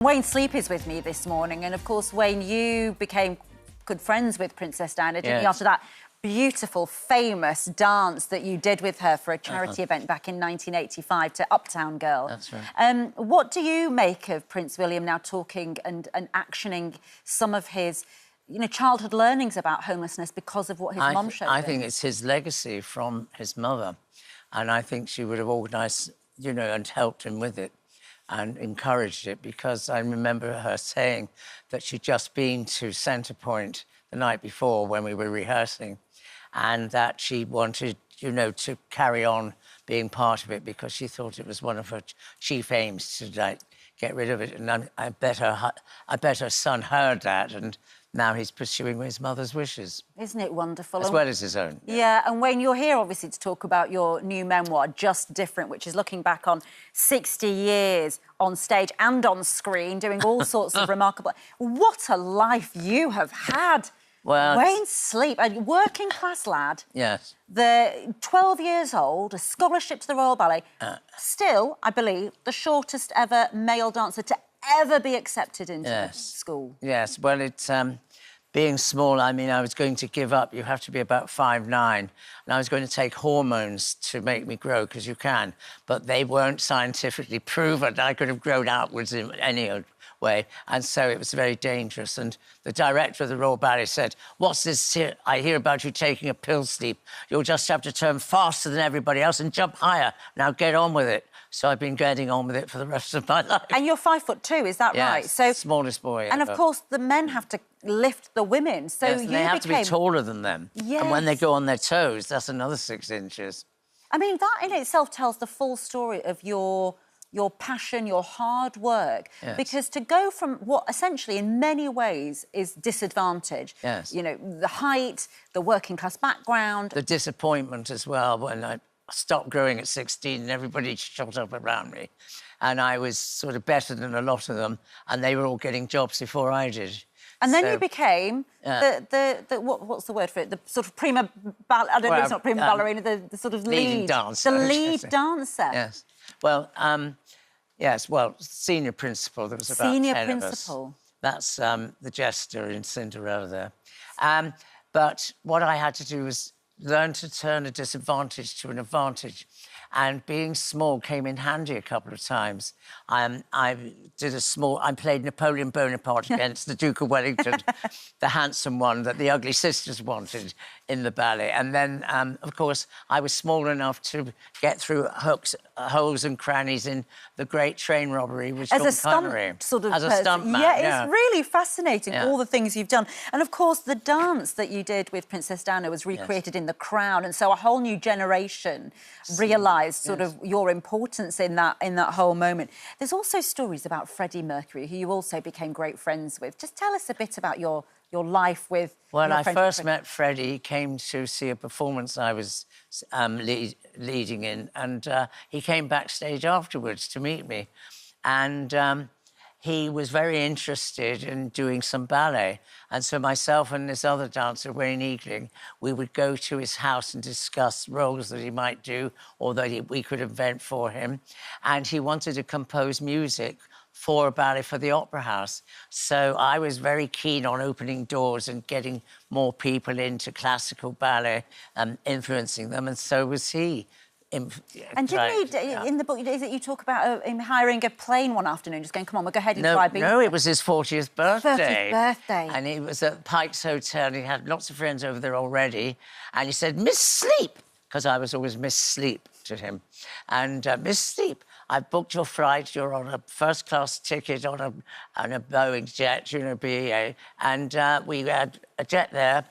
Wayne Sleep is with me this morning, and of course, Wayne, you became good friends with Princess Diana, didn't you, after that beautiful, famous dance that you did with her for a charity event back in 1985 to Uptown Girl. That's right. What do you make of Prince William now talking and actioning some of his, childhood learnings about homelessness because of what his mum showed him? I think it's his legacy from his mother, and I think she would have organised, and helped him with it and encouraged it, because I remember her saying that she'd just been to Centre Point the night before when we were rehearsing, and that she wanted, to carry on being part of it because she thought it was one of her chief aims to get rid of it. And I bet her son heard that, and now he's pursuing his mother's wishes. Isn't it wonderful? As well as his own. Yeah, and Wayne, you're here, obviously, to talk about your new memoir, Just Different, which is looking back on 60 years on stage and on screen, doing all sorts of remarkable... What a life you have had! Well, Wayne Sleep, a working-class lad. Yes. The 12 years old, a scholarship to the Royal Ballet. Still, I believe, the shortest ever male dancer to ever be accepted into the school. Yes, well, it's... being small, I was going to give up. You have to be about 5'9", and I was going to take hormones to make me grow, because you can, but they weren't scientifically proven. I could have grown outwards in any way, and so it was very dangerous. And the director of the Royal Ballet said, "What's this here? I hear about you taking a pill sleep. You'll just have to turn faster than everybody else and jump higher. Now get on with it." So I've been getting on with it for the rest of my life. And you're 5'2", is that right? So smallest boy and ever. of course, the men have to lift the women, so yes, they have to be taller than them. Yes. And when they go on their toes, that's another 6 inches. That in itself tells the full story of your passion, your hard work. Yes. Because to go from what essentially in many ways is disadvantage, the height, the working class background... The disappointment as well, when I stopped growing at 16 and everybody shot up around me. And I was sort of better than a lot of them, and they were all getting jobs before I did. And then you became what's the word for it? The sort of prima ballerina. I don't know, it's not prima ballerina. The sort of leading dancer. The lead dancer. Yes. Well, senior principal. There was about 10 of us. That's the jester in Cinderella there. But what I had to do was learn to turn a disadvantage to an advantage. And being small came in handy a couple of times. I played Napoleon Bonaparte against the Duke of Wellington, the handsome one that the ugly sisters wanted in the ballet. And then, of course, I was small enough to get through holes and crannies in the great train robbery with Sean Connery. As a stuntman. Yeah, it's really fascinating, all the things you've done. And, of course, the dance that you did with Princess Diana was recreated in The Crown, and so a whole new generation realised sort of your importance in that whole moment. There's also stories about Freddie Mercury, who you also became great friends with. Just tell us a bit about your life with... When I first met Freddie, he came to see a performance I was leading in, and he came backstage afterwards to meet me. And he was very interested in doing some ballet. And so myself and this other dancer, Wayne Eagling, we would go to his house and discuss roles that he might do or that we could invent for him. And he wanted to compose music for a ballet for the Opera House. So I was very keen on opening doors and getting more people into classical ballet and influencing them, and so was he. And didn't he, in the book, is it you talk about him hiring a plane one afternoon, just going, come on, we'll go ahead and try being... No, it was his 40th birthday. 40th birthday. And he was at Pike's Hotel, and he had lots of friends over there already, and he said, "Miss Sleep," because I was always Miss Sleep to him. And Miss Sleep, I've booked your flight, you're on a first-class ticket on a Boeing jet, BEA, and we had a jet there,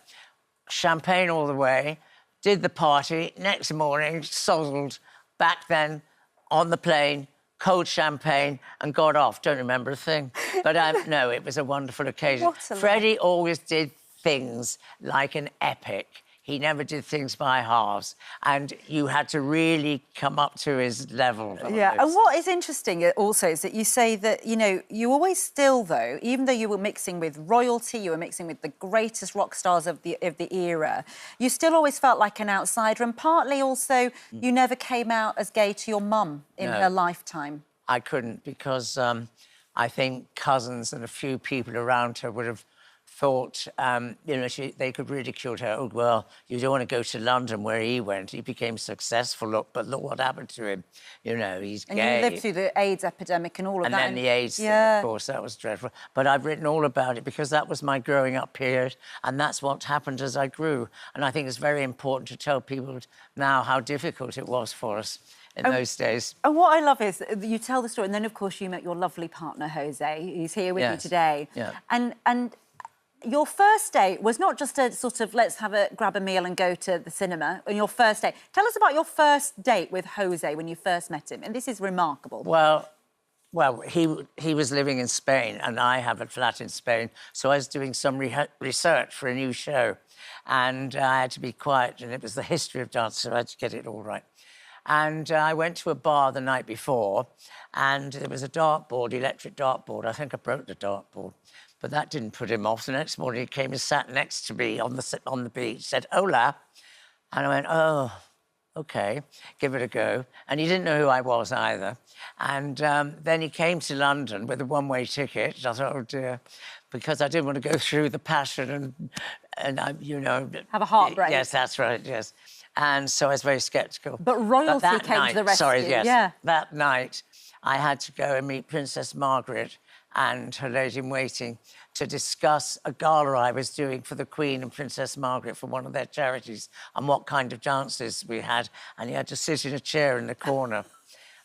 champagne all the way, did the party, next morning, sozzled, back then, on the plane, cold champagne, and got off. Don't remember a thing. But no, it was a wonderful occasion. Freddie always did things like an epic. He never did things by halves, and you had to really come up to his level. Yeah, and what is interesting also is that you say that, you always still, though, even though you were mixing with royalty, you were mixing with the greatest rock stars of the era, you still always felt like an outsider, and partly also you never came out as gay to your mum in her lifetime. I couldn't, because I think cousins and a few people around her would have thought, you know, they could ridicule her. Oh, well, you don't want to go to London where he went. He became successful, look, but look what happened to him. You know, he's gay. And you lived through the AIDS epidemic and all of that. And then the AIDS thing, of course, that was dreadful. But I've written all about it because that was my growing up period, and that's what happened as I grew. And I think it's very important to tell people now how difficult it was for us in those days. And what I love is you tell the story, and then, of course, you met your lovely partner, Jose, who's here with you today. Yeah. And your first date was not just a sort of let's grab a meal and go to the cinema. On your first date, tell us about your first date with Jose when you first met him, and this is remarkable. Well, he was living in Spain, and I have a flat in Spain, so I was doing some research for a new show, and I had to be quiet, and it was the history of dance, so I had to get it all right. And I went to a bar the night before, and there was a dartboard, electric dartboard. I think I broke the dartboard. But that didn't put him off. The next morning, he came and sat next to me on the beach, said, "Hola." And I went, "Oh, OK, give it a go." And he didn't know who I was either. And then he came to London with a one-way ticket. I thought, oh, dear, because I didn't want to go through the passion and I, you know... Have a heartbreak. Yes, that's right, yes. And so I was very sceptical. But royalty came to the rescue. Sorry, yes. Yeah. That night, I had to go and meet Princess Margaret and her lady-in-waiting to discuss a gala I was doing for the Queen and Princess Margaret for one of their charities and what kind of dances we had. And he had to sit in a chair in the corner.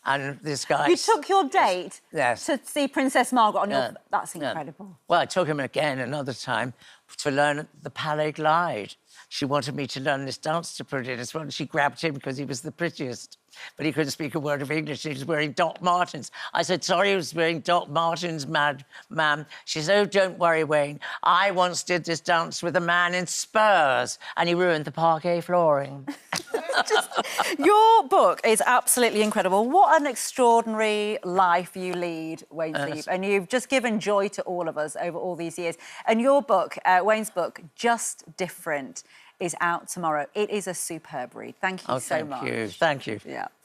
And this guy... You took your date to see Princess Margaret on your... That's incredible. Yeah. Well, I took him again another time to learn the Palais Glide. She wanted me to learn this dance to put in as well. She grabbed him because he was the prettiest. But he couldn't speak a word of English. He was wearing Doc Martens. I said, sorry, he was wearing Doc Martens, ma'am. She said, oh, don't worry, Wayne. I once did this dance with a man in spurs and he ruined the parquet flooring. Your book is absolutely incredible. What an extraordinary life you lead, Wayne Sleep. And you've just given joy to all of us over all these years. And your book, Wayne's book, Just Different, is out tomorrow. It is a superb read. Thank you so much. Thank you. Yeah.